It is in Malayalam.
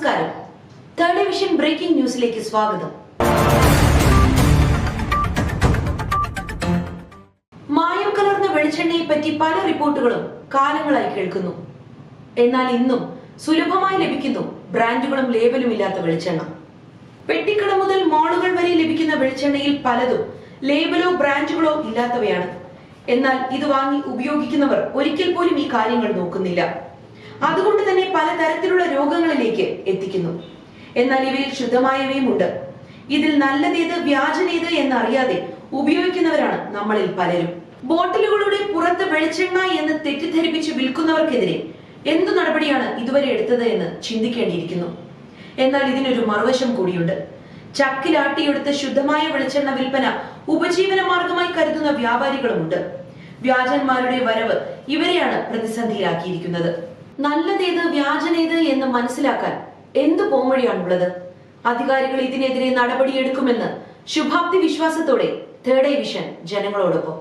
നമസ്കാരം. തേർഡ് വിഷൻ ബ്രേക്കിംഗ് ന്യൂസിലേക്ക് സ്വാഗതം. മായം കലർന്ന വെളിച്ചെണ്ണയെ പറ്റി പല റിപ്പോർട്ടുകളും കാലങ്ങളായി കേൾക്കുന്നു. എന്നാൽ ഇന്നും സുലഭമായി ലഭിക്കുന്നു ബ്രാൻഡുകളും ലേബലും ഇല്ലാത്ത വെളിച്ചെണ്ണ. പെട്ടിക്കട മുതൽ മാളുകൾ വരെ ലഭിക്കുന്ന വെളിച്ചെണ്ണയിൽ പലതും ലേബലോ ബ്രാൻഡുകളോ ഇല്ലാത്തവയാണ്. എന്നാൽ ഇത് വാങ്ങി ഉപയോഗിക്കുന്നവർ ഒരിക്കൽ പോലും ഈ കാര്യങ്ങൾ നോക്കുന്നില്ല. അതുകൊണ്ട് തന്നെ പലതരത്തിലുള്ള രോഗങ്ങളിലേക്ക് എത്തിക്കുന്നു. എന്നാൽ ഇവയിൽ ശുദ്ധമായവയും ഉണ്ട്. ഇതിൽ നല്ലതേത് വ്യാജനേത് എന്നറിയാതെ ഉപയോഗിക്കുന്നവരാണ് നമ്മളിൽ പലരും. ബോട്ടിലുകളുടെ പുറത്ത് വെളിച്ചെണ്ണ എന്ന് തെറ്റിദ്ധരിപ്പിച്ച് വിൽക്കുന്നവർക്കെതിരെ എന്തു നടപടിയാണ് ഇതുവരെ എടുത്തത് എന്ന് ചിന്തിക്കേണ്ടിയിരിക്കുന്നു. എന്നാൽ ഇതിനൊരു മറുവശം കൂടിയുണ്ട്. ചക്കിലാട്ടിയെടുത്ത് ശുദ്ധമായ വെളിച്ചെണ്ണ വിൽപ്പന ഉപജീവന മാർഗമായി കരുതുന്ന വ്യാപാരികളുമുണ്ട്. വ്യാജന്മാരുടെ വരവ് ഇവരെയാണ് പ്രതിസന്ധിയിലാക്കിയിരിക്കുന്നത്. നല്ലതേത് വ്യാജനേത് എന്ന് മനസ്സിലാക്കാൻ എന്തു പോംവഴിയാണുള്ളത്? അധികാരികൾ ഇതിനെതിരെ നടപടിയെടുക്കുമെന്ന് ശുഭാപ്തി വിശ്വാസത്തോടെ തേർഡ് വിഷൻ ജനങ്ങളോടൊപ്പം.